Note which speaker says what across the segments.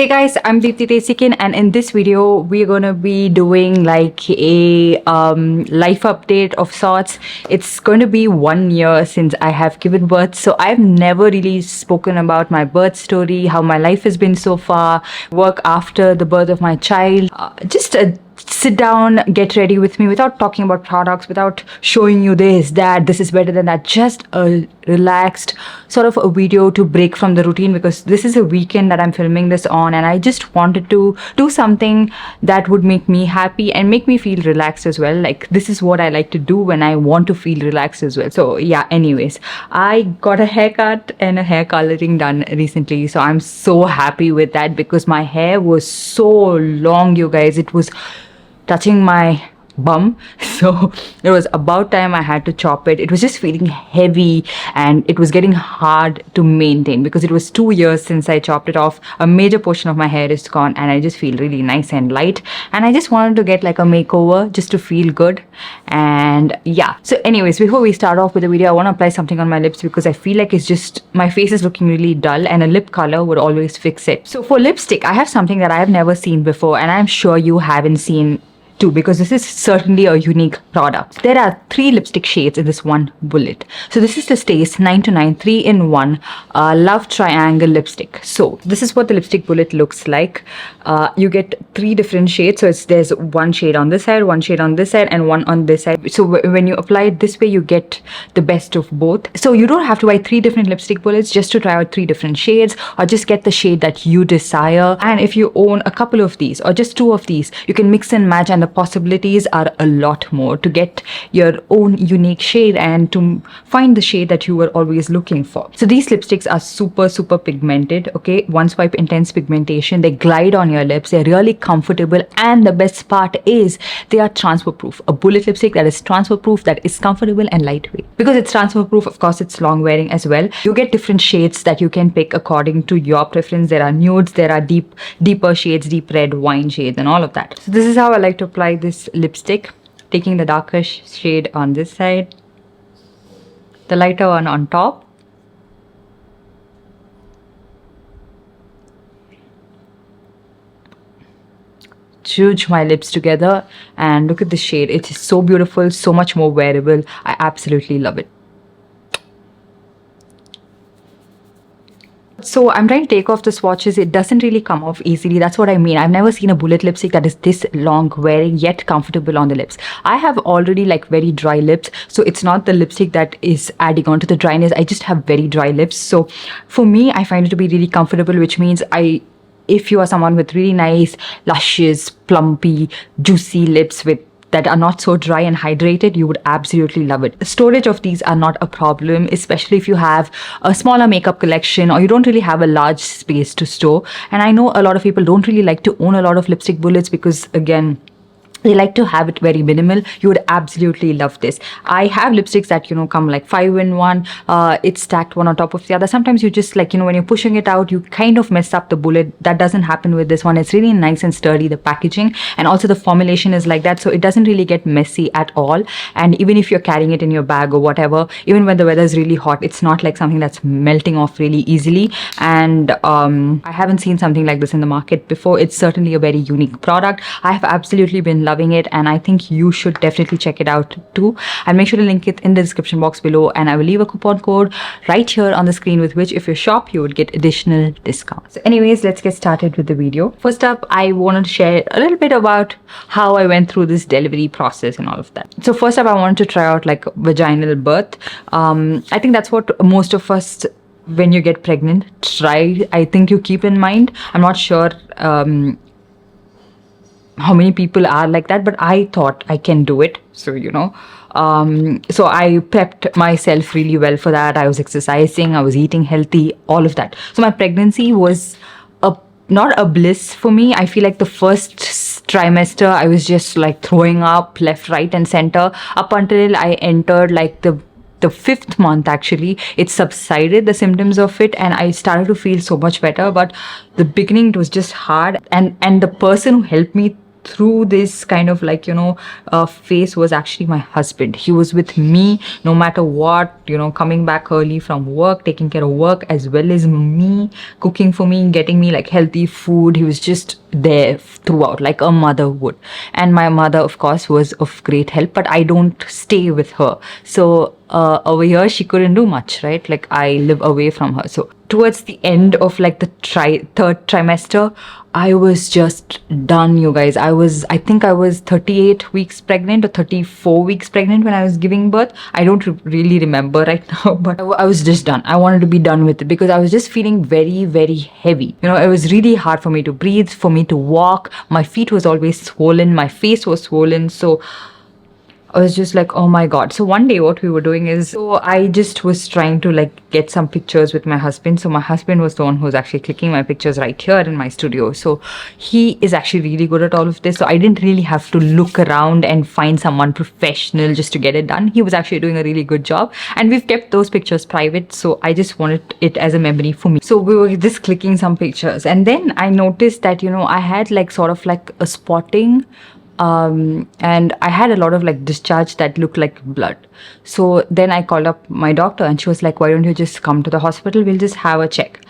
Speaker 1: Hey guys, I'm Deepthi Desikan, and in this video we're gonna be doing like a life update of sorts. It's going to be 1 year since I have given birth, so I've never really spoken about my birth story, how my life has been so far, work after the birth of my child. Just sit down, get ready with me without talking about products, without showing you this, that, this is better than that. Just a relaxed sort of a video to break from the routine, because this is a weekend that I'm filming this on, and I just wanted to do something that would make me happy and make me feel relaxed as well. Like, this is what I like to do when I want to feel relaxed as well. So yeah, anyways, I got a haircut and a hair coloring done recently, so I'm so happy with that because my hair was so long, you guys. It was touching my bum, so it was about time I had to chop it. It was just feeling heavy and it was getting hard to maintain because it was 2 years since I chopped it off. A major portion of my hair is gone and I just feel really nice and light, and I just wanted to get like a makeover just to feel good. And yeah, so anyways, before we start off with the video, I want to apply something on my lips because I feel like it's just, my face is looking really dull and a lip color would always fix it. So for lipstick, I have something that I have never seen before, and I'm sure you haven't seen too, because this is certainly a unique product. There are 3 lipstick shades in this one bullet. So this is the Staze 929 3-in-1 Love Triangle lipstick. So this is what the lipstick bullet looks like. You get 3 different shades. So there's one shade on this side, one shade on this side, and one on this side. So when you apply it this way, you get the best of both. So you don't have to buy 3 different lipstick bullets just to try out 3 different shades, or just get the shade that you desire. And if you own a couple of these or just 2 of these, you can mix and match, and the possibilities are a lot more to get your own unique shade and to find the shade that you were always looking for. So these lipsticks are super pigmented, okay? One swipe intense pigmentation. They glide on your lips. They're really comfortable, and the best part is they are transfer proof. A bullet lipstick that is transfer proof, that is comfortable and lightweight. Because it's transfer proof, of course, it's long wearing as well. You get different shades that you can pick according to your preference. There are nudes, there are deeper shades, deep red, wine shades, and all of that. So this is how I like to apply this lipstick, taking the darker shade on this side, the lighter one on top, smudge my lips together, and look at the shade. It is so beautiful, so much more wearable. I absolutely love it. So I'm trying to take off the swatches. It doesn't really come off easily. That's what I mean. I've never seen a bullet lipstick that is this long wearing yet comfortable on the lips. I have already like very dry lips, so it's not the lipstick that is adding on to the dryness. I just have very dry lips. So for me, I find it to be really comfortable, which means if you are someone with really nice, luscious, plumpy, juicy lips that are not so dry and hydrated, you would absolutely love it. Storage of these are not a problem, especially if you have a smaller makeup collection or you don't really have a large space to store. And I know a lot of people don't really like to own a lot of lipstick bullets because, again, they like to have it very minimal. You would absolutely love this. I have lipsticks that, come like 5-in-1. It's stacked one on top of the other. Sometimes you just like, when you're pushing it out, you kind of mess up the bullet. That doesn't happen with this one. It's really nice and sturdy, the packaging. And also the formulation is like that. So it doesn't really get messy at all. And even if you're carrying it in your bag or whatever, even when the weather is really hot, it's not like something that's melting off really easily. And I haven't seen something like this in the market before. It's certainly a very unique product. I have absolutely been loving it, and I think you should definitely check it out too. I'll make sure to link it in the description box below, and I will leave a coupon code right here on the screen with which, if you shop, you would get additional discounts. So anyways, let's get started with the video. First up, I want to share a little bit about how I went through this delivery process and all of that. So first up, I wanted to try out like vaginal birth. I think that's what most of us, when you get pregnant, try. I think you keep in mind. I'm not sure how many people are like that, but I thought I can do it. So so I prepped myself really well for that. I was exercising, I was eating healthy, all of that. So my pregnancy was not a bliss for me. I feel like the first trimester I was just like throwing up left, right, and center up until I entered like the 5th month. Actually, it subsided, the symptoms of it, and I started to feel so much better. But the beginning, it was just hard, and the person who helped me through this kind of like, phase was actually my husband. He was with me no matter what, coming back early from work, taking care of work, as well as me, cooking for me, getting me like healthy food. He was just there throughout, like a mother would. And my mother, of course, was of great help, but I don't stay with her. So over here, she couldn't do much, right? Like I live away from her. So towards the end of like the third trimester, I was just done, you guys. I think I was 38 weeks pregnant or 34 weeks pregnant when I was giving birth. I don't really remember right now, but I was just done. I wanted to be done with it because I was just feeling very, very heavy. It was really hard for me to breathe, for me to walk. My feet was always swollen. My face was swollen. So I was just like, oh my God. So one day what we were doing is, so I just was trying to like get some pictures with my husband. So my husband was the one who was actually clicking my pictures right here in my studio. So he is actually really good at all of this. So I didn't really have to look around and find someone professional just to get it done. He was actually doing a really good job. And we've kept those pictures private. So I just wanted it as a memory for me. So we were just clicking some pictures. And then I noticed that, I had like sort of like a spotting, and I had a lot of like discharge that looked like blood. So then I called up my doctor and she was like, why don't you just come to the hospital? We'll just have a check.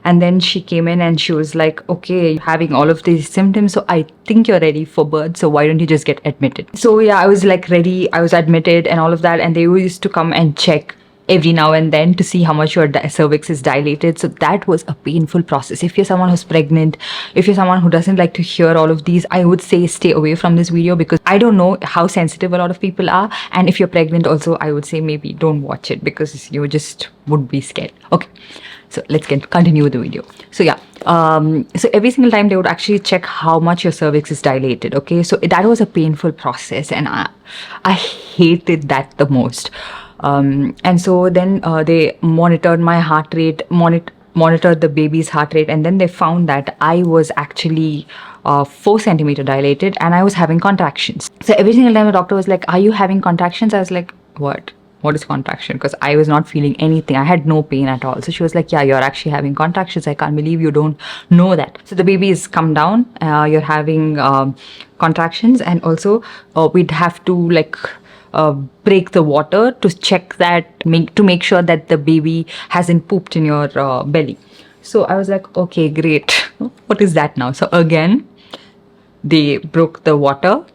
Speaker 1: And then she came in and she was like, okay, you're having all of these symptoms, so I think you're ready for birth. So why don't you just get admitted? So yeah, I was like ready. I was admitted and all of that. And they used to come and check every now and then to see how much your cervix is dilated. So that was a painful process. If you're someone who's pregnant, if you're someone who doesn't like to hear all of these, I would say stay away from this video because I don't know how sensitive a lot of people are. And if you're pregnant also, I would say maybe don't watch it because you just would be scared. Okay, so let's continue with the video. So yeah, so every single time they would actually check how much your cervix is dilated. Okay, so that was a painful process and I hated that the most. And so then they monitored my heart rate, monitored the baby's heart rate, and then they found that I was actually 4 centimeter dilated and I was having contractions. So every single time the doctor was like, are you having contractions? I was like, what is contraction? Because I was not feeling anything. I had no pain at all. So she was like, yeah, you're actually having contractions. I can't believe you don't know that. So the baby is come down, you're having contractions, and also we'd have to like break the water to check that, to make sure that the baby hasn't pooped in your belly. So I was like, okay, great. What is that now? So again, they broke the water.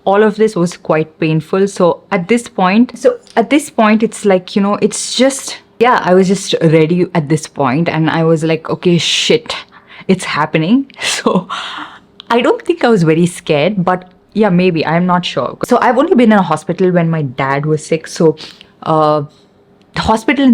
Speaker 1: All of this was quite painful. So at this point, it's like, it's just, yeah, I was just ready at this point and I was like, okay, shit, it's happening. So I don't think I was very scared, but yeah, maybe, I'm not sure. So I've only been in a hospital when my dad was sick. So the hospital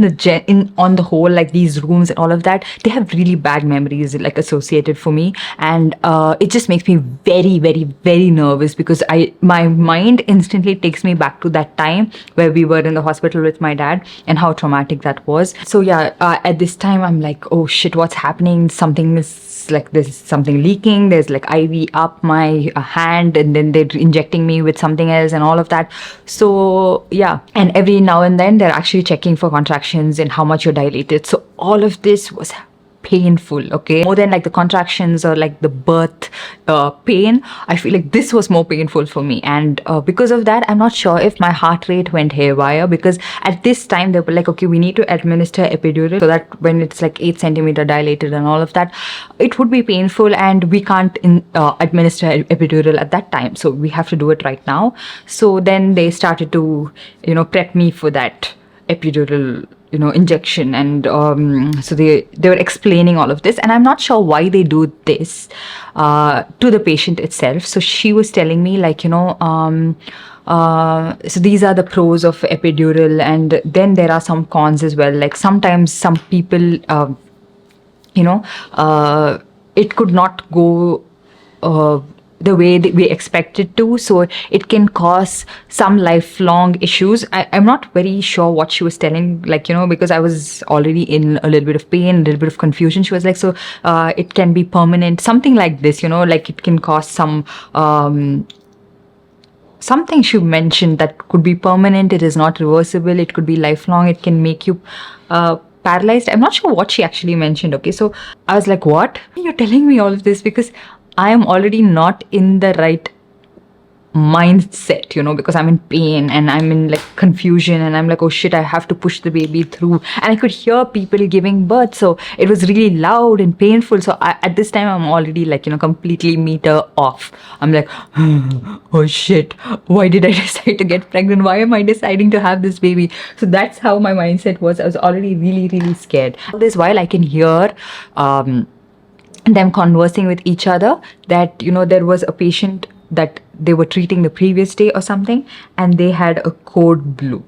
Speaker 1: on the whole, like these rooms and all of that, they have really bad memories like associated for me, and it just makes me very, very, very nervous because my mind instantly takes me back to that time where we were in the hospital with my dad and how traumatic that was. So yeah, at this time I'm like, oh shit, what's happening? Something is like, there's something leaking, there's like IV up my hand, and then they're injecting me with something else and all of that. So yeah, and every now and then they're actually checking for contractions and how much you're dilated. So all of this was painful, okay? More than like the contractions or like the birth pain, I feel like this was more painful for me. And because of that, I'm not sure if my heart rate went haywire, because at this time they were like, okay, we need to administer epidural so that when it's like 8 centimeter dilated and all of that, it would be painful and we can't administer epidural at that time. So we have to do it right now. So then they started to, prep me for that epidural injection, and so they were explaining all of this, and I'm not sure why they do this to the patient itself. So she was telling me like, so these are the pros of epidural, and then there are some cons as well. Like sometimes some people it could not go the way that we expect it to, so it can cause some lifelong issues. I'm not very sure what she was telling, like, because I was already in a little bit of pain, a little bit of confusion. She was like, so it can be permanent, something like this, like it can cause some something she mentioned that could be permanent. It is not reversible. It could be lifelong. It can make you paralyzed. I'm not sure what she actually mentioned. Okay, so I was like, what? You're telling me all of this because I am already not in the right mindset, because I'm in pain and I'm in like confusion, and I'm like, oh shit, I have to push the baby through. And I could hear people giving birth, so it was really loud and painful. So at this time I'm already like, completely meter off. I'm like, oh shit, why did I decide to get pregnant? Why am I deciding to have this baby? So that's how my mindset was. I was already really, really scared. All this while I can hear them conversing with each other that, there was a patient that they were treating the previous day or something, and they had a code blue.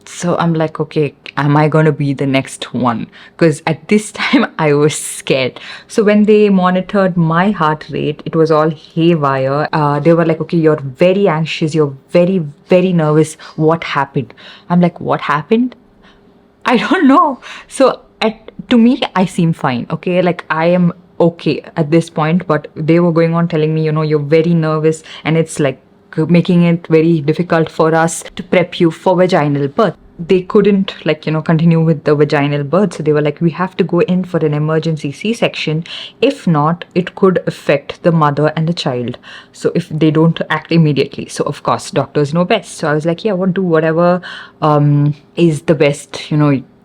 Speaker 1: So I'm like, okay, am I going to be the next one? Because at this time I was scared. So when they monitored my heart rate, it was all haywire. They were like, okay, you're very anxious, you're very, very nervous. What happened? I'm like, what happened? I don't know. So to me, I seem fine. Okay, like I am okay at this point, but they were going on telling me, you're very nervous, and it's like making it very difficult for us to prep you for vaginal birth. They couldn't continue with the vaginal birth, so they were like, we have to go in for an emergency C-section. If not, it could affect the mother and the child, so if they don't act immediately. So of course doctors know best. So I was like, yeah, we'll do whatever is the best,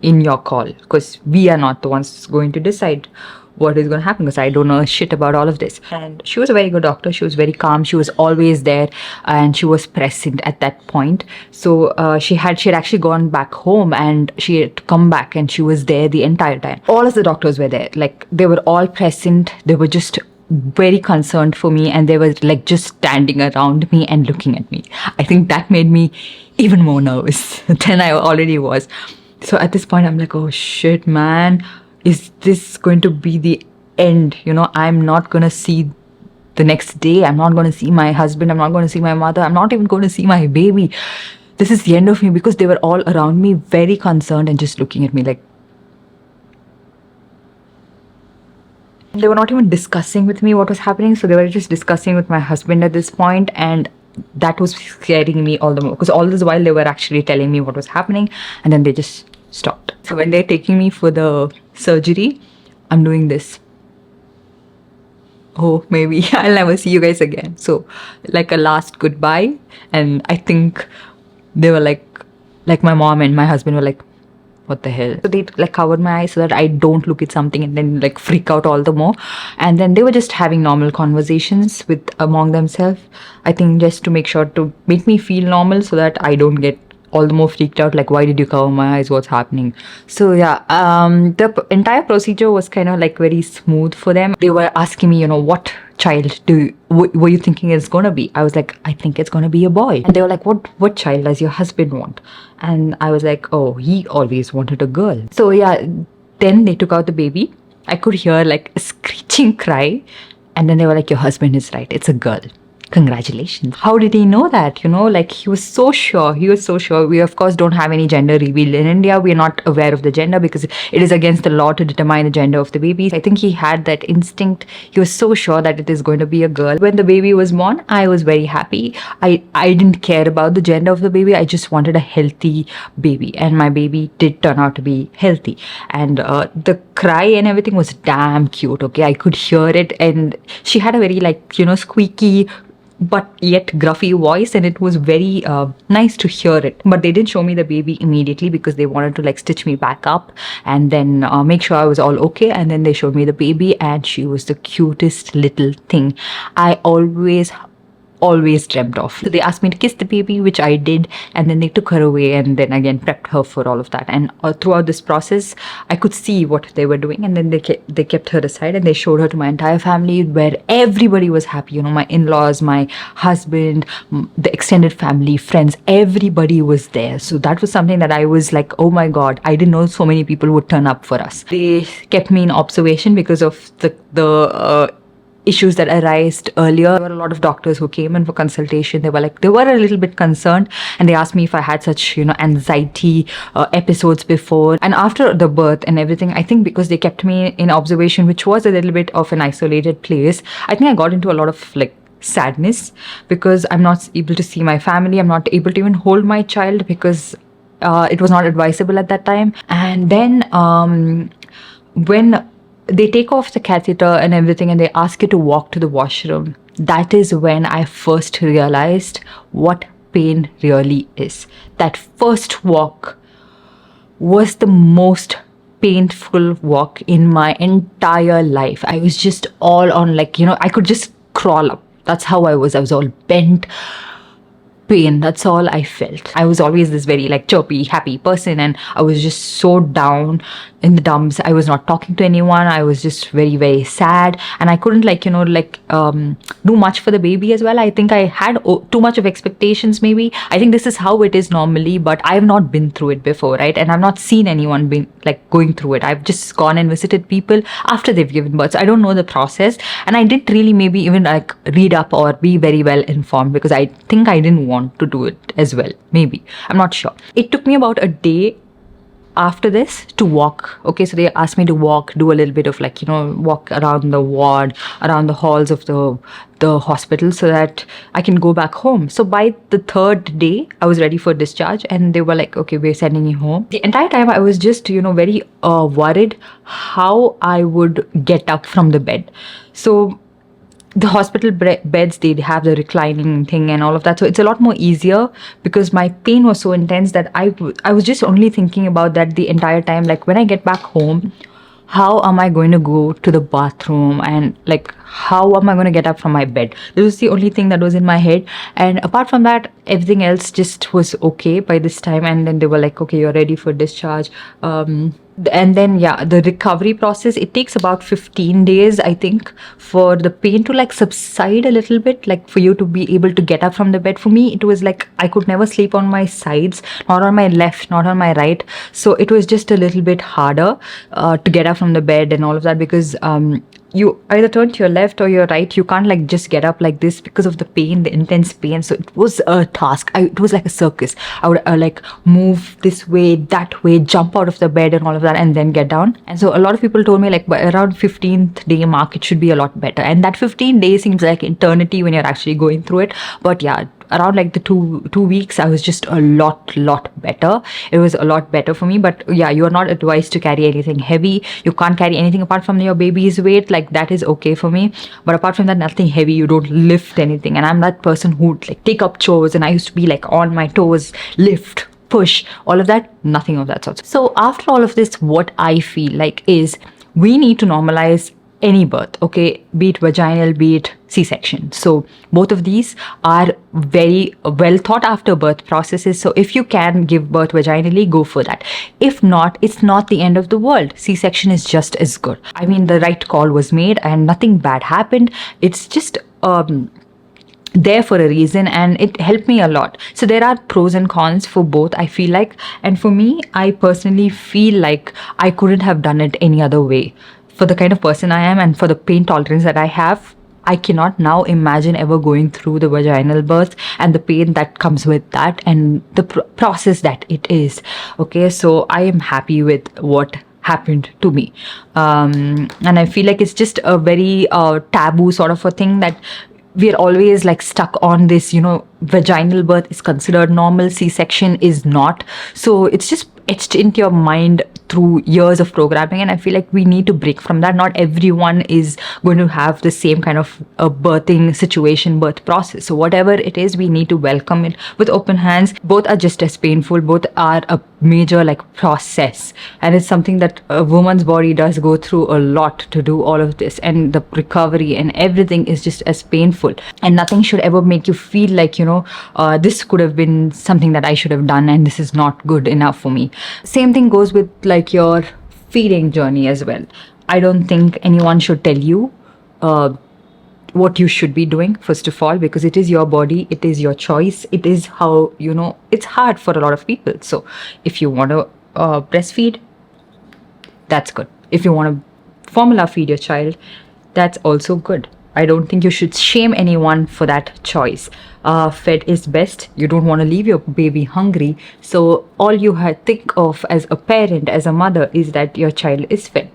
Speaker 1: in your call, because we are not the ones going to decide what is going to happen, because I don't know shit about all of this. And she was a very good doctor. She was very calm. She was always there, and she was present at that point. So she had actually gone back home, and she had come back, and she was there the entire time. All of the doctors were there. Like, they were all present. They were just very concerned for me, and they were like just standing around me and looking at me. I think that made me even more nervous than I already was. So at this point I'm like, oh shit, man, is this going to be the end? I'm not going to see the next day. I'm not going to see my husband. I'm not going to see my mother. I'm not even going to see my baby. This is the end of me, because they were all around me very concerned and just looking at me like, they were not even discussing with me what was happening. So they were just discussing with my husband at this point, and that was scaring me all the more, because all this while they were actually telling me what was happening, and then they just stopped. So when they're taking me for the surgery, I'm doing this. Oh, maybe I'll never see you guys again. So like a last goodbye. And I think they were like my mom and my husband were like, what the hell? So they like covered my eyes so that I don't look at something and then like freak out all the more. And then they were just having normal conversations among themselves, I think, just to make sure to make me feel normal, so that I don't get all the more freaked out, like, why did you cover my eyes, what's happening? So yeah, the entire procedure was kind of like very smooth for them. They were asking me, what child were you thinking it's gonna be? I was like, I think it's gonna be a boy. And they were like, what child does your husband want? And I was like, oh, he always wanted a girl. So yeah, then they took out the baby. I could hear like a screeching cry, and then they were like, your husband is right, it's a girl. Congratulations. How did he know that? Like, he was so sure. We of course don't have any gender reveal in India. We are not aware of the gender because it is against the law to determine the gender of the baby. I think he had that instinct. He was so sure that it is going to be a girl. When the baby was born, I was very happy. I didn't care about the gender of the baby. I just wanted a healthy baby, and my baby did turn out to be healthy. And the cry and everything was damn cute. Okay, I could hear it, and she had a very squeaky but yet gruffy voice, and it was very nice to hear it. But they didn't show me the baby immediately because they wanted to stitch me back up and then make sure I was all okay. And then they showed me the baby, and she was the cutest little thing I always dreamt of. So they asked me to kiss the baby, which I did, and then they took her away and then again prepped her for all of that. And throughout this process, I could see what they were doing, and then they kept her aside and they showed her to my entire family, where everybody was happy. My in-laws, my husband, the extended family, friends, everybody was there. So that was something that I was like, oh my god, I didn't know so many people would turn up for us. They kept me in observation because of the issues that arose earlier. There were a lot of doctors who came in for consultation. They were a little bit concerned, and they asked me if I had such anxiety episodes before and after the birth and everything. I think because they kept me in observation, which was a little bit of an isolated place, I think I got into a lot of sadness because I'm not able to see my family. I'm not able to even hold my child because it was not advisable at that time. And then when they take off the catheter and everything and they ask you to walk to the washroom, that is when I first realized what pain really is. That first walk was the most painful walk in my entire life. I was just all on, like, I could just crawl up. That's how I was. I was all bent, pain. That's all I felt. I was always this very like chirpy, happy person, and I was just so down in the dumps. I was not talking to anyone. I was just very, very sad, and I couldn't do much for the baby as well. I think I had too much of expectations. Maybe I think this is how it is normally, but I have not been through it before, right? And I've not seen anyone been like going through it. I've just gone and visited people after they've given birth. So I don't know the process, and I didn't really maybe even like read up or be very well informed because I think I didn't want to do it as well. Maybe I'm not sure. It took me about a day after this to walk. Okay, so they asked me to walk, do a little bit of walk around the ward, around the halls of the hospital, so that I can go back home. So by the third day I was ready for discharge, and they were like, okay, we're sending you home. The entire time I was just very worried how I would get up from the bed. So the hospital beds, they have the reclining thing and all of that, so it's a lot more easier, because my pain was so intense that I was just only thinking about that the entire time. Like, when I get back home, how am I going to go to the bathroom, and like how am I going to get up from my bed? This was the only thing that was in my head, and apart from that, everything else just was okay by this time. And then they were like, okay, you're ready for discharge. And then the recovery process, it takes about 15 days, I think, for the pain to like subside a little bit, like for you to be able to get up from the bed. For me, it was like I could never sleep on my sides, not on my left, not on my right, so it was just a little bit harder to get up from the bed and all of that, because you either turn to your left or your right. You can't like just get up like this because of the pain, the intense pain. So it was a task. It was like a circus. I would like move this way, that way, jump out of the bed and all of that, and then get down. And so a lot of people told me like by around 15th day mark, it should be a lot better. And that 15 days seems like eternity when you're actually going through it. But yeah, around like the two weeks, I was just a lot better. It was a lot better for me. But yeah, you are not advised to carry anything heavy. You can't carry anything apart from your baby's weight. Like, that is okay for me. But apart from that, nothing heavy. You don't lift anything. And I'm that person who would like take up chores, and I used to be like on my toes, lift, push, all of that. Nothing of that sort. So after all of this, what I feel like is we need to normalize any birth, okay, be it vaginal, be it C-section. So both of these are very well thought after birth processes. So if you can give birth vaginally, go for that. If not, it's not the end of the world. C-section is just as good. I mean, the right call was made and nothing bad happened. It's just there for a reason, and it helped me a lot. So there are pros and cons for both, I feel like. And for me, I personally feel like I couldn't have done it any other way. For the kind of person I am and for the pain tolerance that I have, I cannot now imagine ever going through the vaginal birth and the pain that comes with that, and the process that it is. Okay, so I am happy with what happened to me. And I feel like it's just a very taboo sort of a thing that we're always like stuck on this, vaginal birth is considered normal, C-section is not. So it's just etched into your mind through years of programming, and I feel like we need to break from that. Not everyone is going to have the same kind of birthing situation, birth process. So whatever it is, we need to welcome it with open hands. Both are just as painful. Both are a major like process, and it's something that a woman's body does go through a lot to do all of this, and the recovery and everything is just as painful. And nothing should ever make you feel like this could have been something that I should have done, and this is not good enough for me. Same thing goes with like your feeding journey as well. I don't think anyone should tell you what you should be doing, first of all, because it is your body, it is your choice, it is how, it's hard for a lot of people. So if you want to breastfeed, that's good. If you want to formula feed your child, that's also good. I don't think you should shame anyone for that choice. Fed is best. You don't want to leave your baby hungry. So all you think of as a parent, as a mother, is that your child is fed.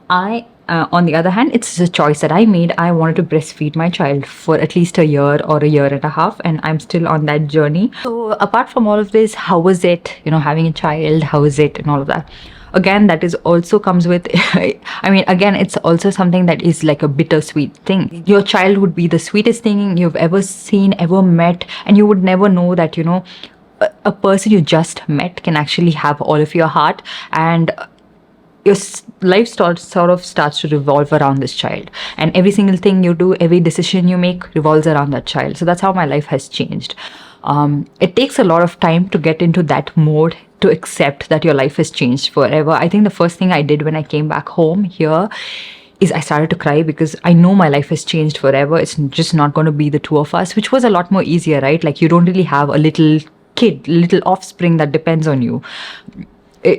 Speaker 1: On the other hand, it's a choice that I made. I wanted to breastfeed my child for at least a year or a year and a half, and I'm still on that journey. So, apart from all of this, how was it, having a child? How is it, and all of that? Again, that is also comes with, I mean, again, it's also something that is like a bittersweet thing. Your child would be the sweetest thing you've ever seen, ever met, and you would never know that, a person you just met can actually have all of your heart, and your life sort of starts to revolve around this child, and every single thing you do, every decision you make revolves around that child. So that's how my life has changed. It takes a lot of time to get into that mode, to accept that your life has changed forever. I think the first thing I did when I came back home here is I started to cry, because I know my life has changed forever. It's just not going to be the two of us, which was a lot more easier, right? Like, you don't really have a little kid, little offspring that depends on you.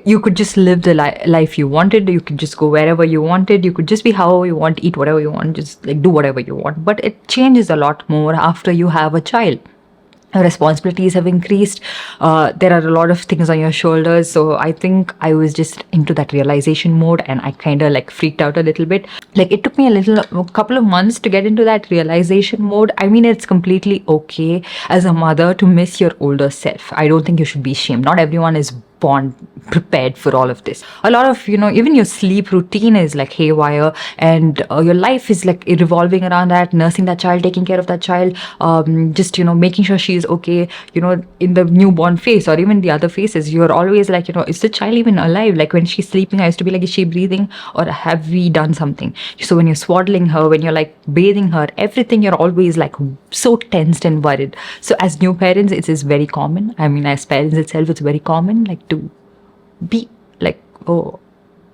Speaker 1: You could just live the life you wanted. You could just go wherever you wanted. You could just be however you want, eat whatever you want, just like do whatever you want. But it changes a lot more after you have a child. Responsibilities have increased. There are a lot of things on your shoulders. So I think I was just into that realization mode, and I kind of like freaked out a little bit. Like, it took me a couple of months to get into that realization mode. I mean, it's completely okay as a mother to miss your older self. I don't think you should be ashamed. Not everyone is born prepared for all of this. A lot of, even your sleep routine is like haywire, and your life is like revolving around that, nursing that child, taking care of that child, just, making sure she is okay, in the newborn phase or even the other phases. You're always like, is the child even alive? Like, when she's sleeping, I used to be like, is she breathing, or have we done something? So when you're swaddling her, when you're like bathing her, everything, you're always like so tensed and worried. So as new parents, it is very common. I mean, as parents itself, it's very common, like, to be like, oh,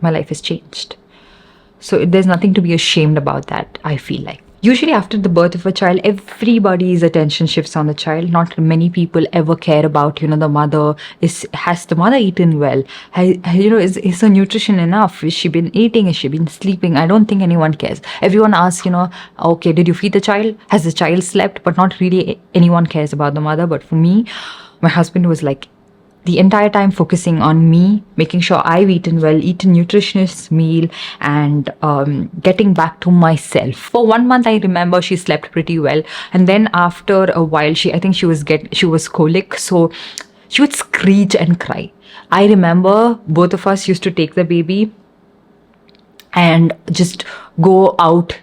Speaker 1: my life has changed. So there's nothing to be ashamed about that, I feel like. Usually after the birth of a child, everybody's attention shifts on the child. Not many people ever care about, the mother. Has the mother eaten well? Is her nutrition enough? Has she been eating? Has she been sleeping? I don't think anyone cares. Everyone asks, okay, did you feed the child? Has the child slept? But not really anyone cares about the mother. But for me, my husband was like, the entire time focusing on me, making sure I've eaten well, eaten nutritious meal, and getting back to myself. For 1 month, I remember she slept pretty well, and then after a while, I think she was colic, so she would screech and cry. I remember both of us used to take the baby and just go out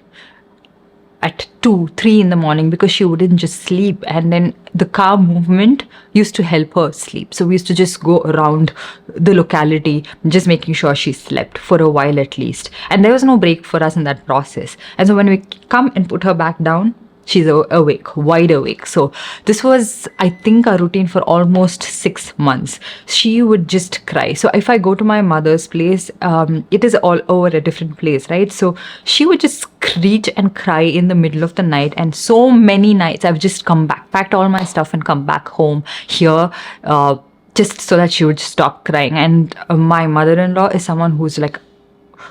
Speaker 1: at 2, 3 in the morning, because she wouldn't just sleep, and then the car movement used to help her sleep. So we used to just go around the locality, just making sure she slept for a while at least. And there was no break for us in that process. And so when we come and put her back down, she's awake, wide awake. So this was, I think, a routine for almost 6 months. She would just cry. So if I go to my mother's place, it is all over a different place, right? So she would just screech and cry in the middle of the night. And so many nights I've just come back, packed all my stuff and come back home here, just so that she would stop crying. And my mother-in-law is someone who's like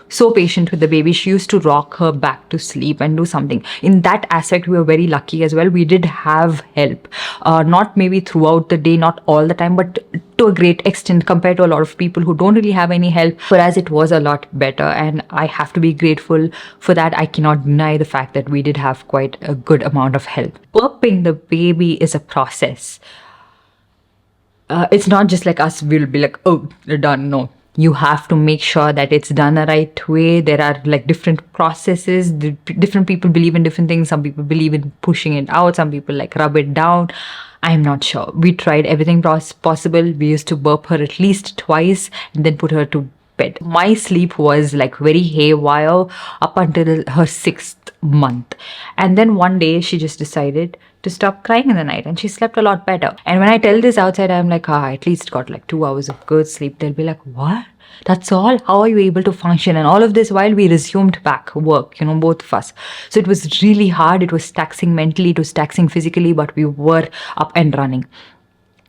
Speaker 1: so patient with the baby. She used to rock her back to sleep and do something. In that aspect, we were very lucky as well. We did have help, not maybe throughout the day, not all the time, but to a great extent compared to a lot of people who don't really have any help. For us, it was a lot better, and I have to be grateful for that. I cannot deny the fact that we did have quite a good amount of help. Burping the baby is a process. It's not just like us, we'll be like, oh, you're done. No. You have to make sure that it's done the right way. There are like different processes. Different people believe in different things. Some people believe in pushing it out. Some people like rub it down. I'm not sure. We tried everything possible. We used to burp her at least twice and then put her to bed. My sleep was like very haywire up until her 6th month. And then one day she just decided to stop crying in the night, and she slept a lot better. And when I tell this outside, I'm like, I at least got like 2 hours of good sleep. They'll be like, what? That's all? How are you able to function? And all of this while we resumed back work, both of us. So it was really hard. It was taxing mentally, it was taxing physically, but we were up and running.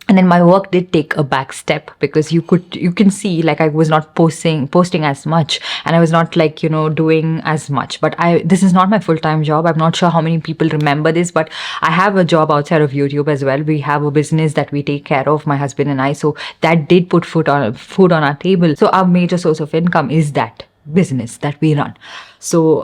Speaker 1: And then my work did take a back step, because you can see like I was not posting as much, and I was not like, doing as much. But this is not my full-time job. I'm not sure how many people remember this, but I have a job outside of YouTube as well. We have a business that we take care of, my husband and I. So that did put food on our table. So our major source of income is that. business that we run. So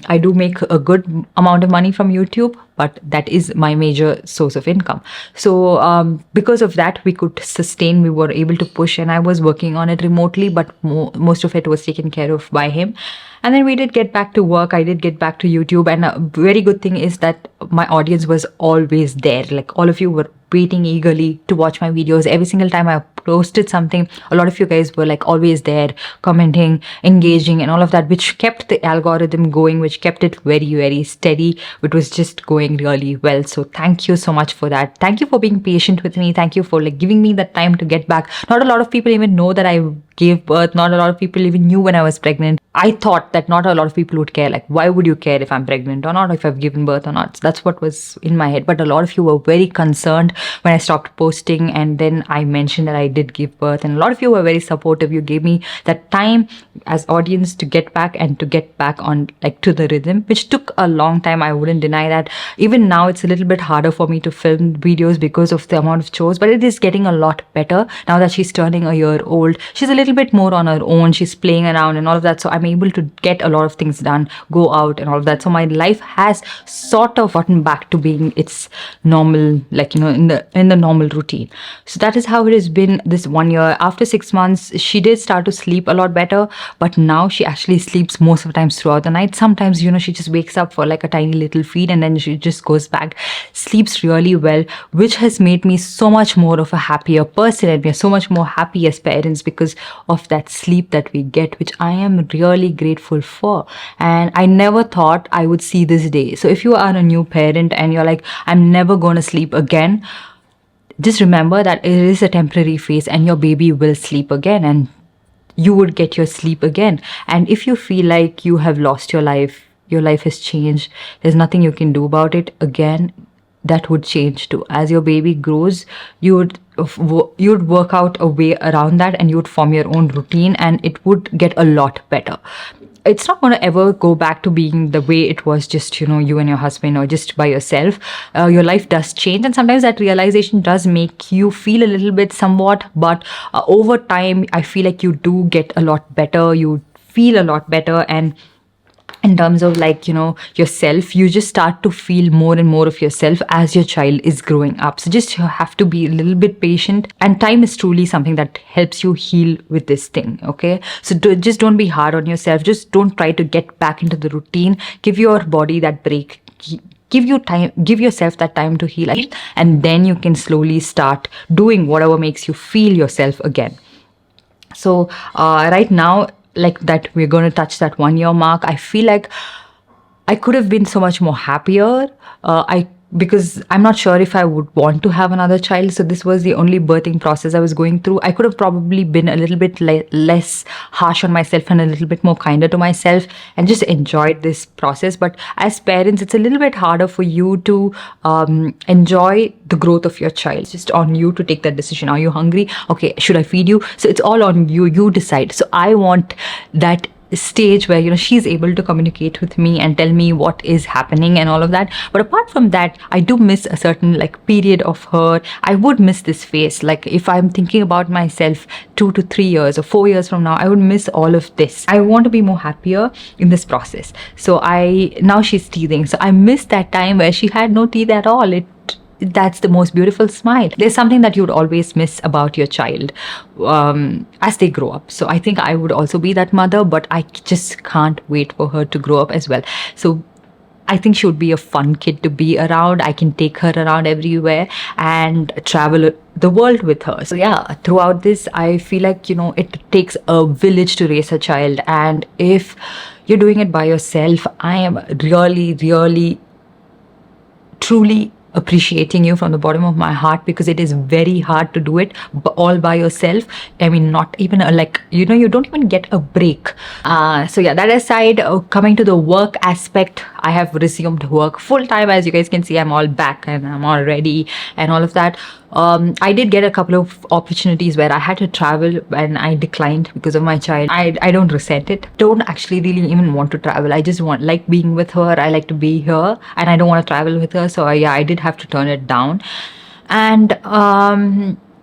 Speaker 1: I do make a good amount of money from YouTube, but that is my major source of income. So because of that, we could sustain, we were able to push, and I was working on it remotely, but most of it was taken care of by him. And then we did get back to work. I did get back to YouTube. And a very good thing is that my audience was always there. Like all of you were waiting eagerly to watch my videos. Every single time I posted something, a lot of you guys were like always there, commenting, engaging, and all of that, which kept the algorithm going, which kept it very, very steady. It was just going really well. So thank you so much for that. Thank you for being patient with me. Thank you for like giving me the time to get back. Not a lot of people even know that I gave birth. Not a lot of people even knew when I was pregnant. I thought that not a lot of people would care. Like, why would you care if I'm pregnant or not, if I've given birth or not? So that's what was in my head. But a lot of you were very concerned when I stopped posting, and then I mentioned that I did give birth. And a lot of you were very supportive. You gave me that time as audience to get back and to get back on like to the rhythm, which took a long time. I wouldn't deny that. Even now, it's a little bit harder for me to film videos because of the amount of chores, but it is getting a lot better now that she's turning a year old. She's a little bit more on her own. She's playing around and all of that. So I'm able to get a lot of things done, go out and all of that. So my life has sort of gotten back to being its normal, like, you know, in the normal routine. So that is how it has been this 1 year. After 6 months, she did start to sleep a lot better, but now she actually sleeps most of the times throughout the night. Sometimes, you know, she just wakes up for like a tiny little feed and then she just goes back, sleeps really well, which has made me so much more of a happier person, and we are so much more happy as parents because of that sleep that we get, which I am really grateful for. And I never thought I would see this day. So if you are a new parent and you're like, I'm never going to sleep again, just remember that it is a temporary phase and your baby will sleep again and you would get your sleep again. And if you feel like you have lost your life has changed, there's nothing you can do about it, again, that would change too. As your baby grows, you would work out a way around that and you would form your own routine and it would get a lot better. It's not going to ever go back to being the way it was, just, you know, you and your husband or just by yourself. Your life does change, and sometimes that realization does make you feel a little bit somewhat, but over time I feel like you do get a lot better, you feel a lot better. And in terms of, like, you know, yourself, you just start to feel more and more of yourself as your child is growing up. So just you have to be a little bit patient, and time is truly something that helps you heal with this thing. Okay, so just don't be hard on yourself. Just don't try to get back into the routine. Give your body that break. Give yourself that time to heal, and then you can slowly start doing whatever makes you feel yourself again. So right now, like that, we're going to touch that 1 year mark. I feel like I could have been so much more happier. Because I'm not sure if I would want to have another child. So this was the only birthing process I was going through. I could have probably been a little bit less harsh on myself and a little bit more kinder to myself and just enjoyed this process. But as parents, it's a little bit harder for you to enjoy the growth of your child. It's just on you to take that decision. Are you hungry? Okay, should I feed you? So it's all on you. You decide. So I want that stage where, you know, she's able to communicate with me and tell me what is happening and all of that. But apart from that, I do miss a certain like period of her. I would miss this phase. Like if I'm thinking about myself 2 to 3 years or 4 years from now, I would miss all of this. I want to be more happier in this process. So now she's teething, so I miss that time where she had no teeth at all. That's the most beautiful smile. There's something that you'd always miss about your child as they grow up. So I think I would also be that mother, but I just can't wait for her to grow up as well. So I think she would be a fun kid to be around. I can take her around everywhere and travel the world with her. So yeah, throughout this, I feel like, you know, it takes a village to raise a child. And if you're doing it by yourself, I am really, really, truly appreciating you from the bottom of my heart, because it is very hard to do it all by yourself. I mean, not even you don't even get a break. So yeah, that aside, coming to the work aspect, I have resumed work full time. As you guys can see, I'm all back and I'm all ready and all of that. I did get a couple of opportunities where I had to travel and I declined because of my child. I don't resent it. Don't actually really even want to travel. I just like being with her. I like to be here and I don't want to travel with her. So yeah, I did have to turn it down. And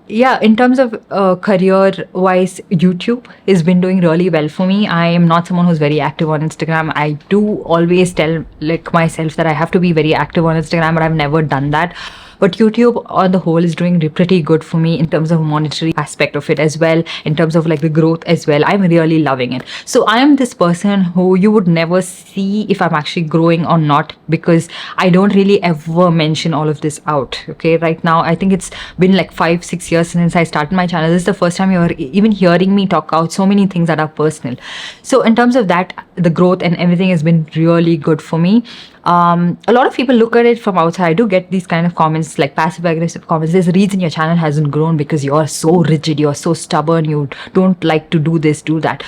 Speaker 1: yeah, in terms of career wise, YouTube has been doing really well for me. I am not someone who's very active on Instagram. I do always tell like myself that I have to be very active on Instagram, but I've never done that. But YouTube on the whole is doing pretty good for me in terms of monetary aspect of it as well, in terms of like the growth as well. I'm really loving it. So I am this person who you would never see if I'm actually growing or not, because I don't really ever mention all of this out. Okay, right now I think it's been like 5-6 years since I started my channel. This is the first time you're even hearing me talk out so many things that are personal. So in terms of that, the growth and everything has been really good for me. A lot of people look at it from outside. I do get these kind of comments, like passive aggressive comments. There's a reason your channel hasn't grown because you're so rigid, you're so stubborn, you don't like to do this, do that.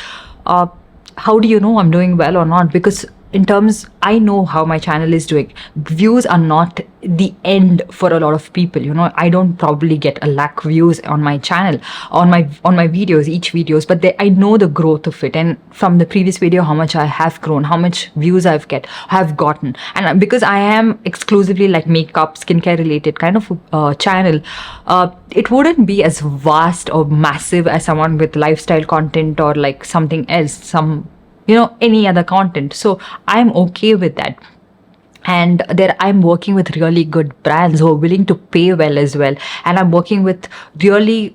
Speaker 1: How do you know I'm doing well or not? Because in terms, I know how my channel is doing. Views are not the end for a lot of people. You know, I don't probably get a lakh views on my channel, on my videos, each videos, but I know the growth of it. And from the previous video, how much I have grown, how much views have gotten. And because I am exclusively like makeup, skincare related kind of channel, it wouldn't be as vast or massive as someone with lifestyle content or like something else, any other content. So I'm okay with that. And there I'm working with really good brands who are willing to pay well as well. And I'm working with really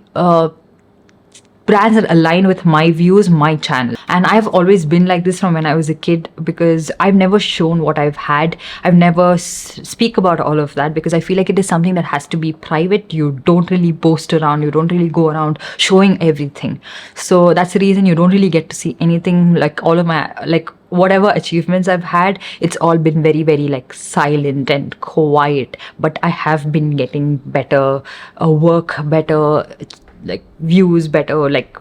Speaker 1: brands that align with my views, my channel. And I've always been like this from when I was a kid, because I've never shown what I've had. I've never speak about all of that, because I feel like it is something that has to be private. You don't really boast around, you don't really go around showing everything. So that's the reason you don't really get to see anything, like all of my, like whatever achievements I've had, it's all been very, very like silent and quiet. But I have been getting better work, better like views, better like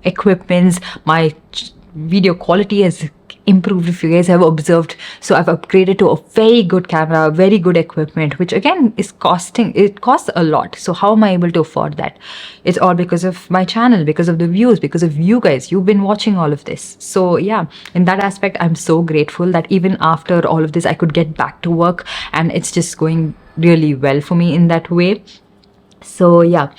Speaker 1: equipments. My video quality has improved, if you guys have observed. So I've upgraded to a very good camera, very good equipment, which again is it costs a lot. So how am I able to afford that? It's all because of my channel, because of the views, because of you guys. You've been watching all of this. So yeah, in that aspect, I'm so grateful that even after all of this, I could get back to work, and it's just going really well for me in that way. So yeah,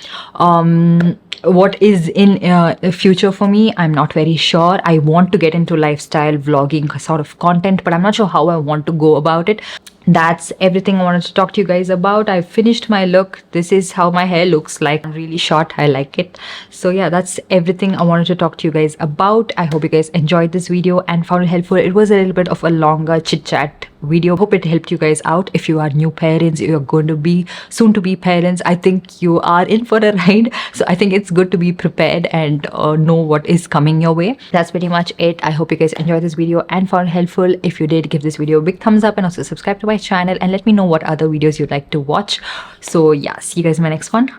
Speaker 1: what is in the future for me, I'm not very sure. I want to get into lifestyle vlogging sort of content, but I'm not sure how I want to go about it. That's everything I wanted to talk to you guys about. I finished my look. This is how my hair looks like. Really short. I like it. So yeah, that's everything I wanted to talk to you guys about. I hope you guys enjoyed this video and found it helpful. It was a little bit of a longer chit chat video. Hope it helped you guys out. If you are new parents, you're going to be soon to be parents, I think you are in for a ride. So I think it's good to be prepared and know what is coming your way. That's pretty much it. I hope you guys enjoyed this video and found it helpful. If you did, give this video a big thumbs up and also subscribe to my channel and let me know what other videos you'd like to watch. So yeah, see you guys in my next one.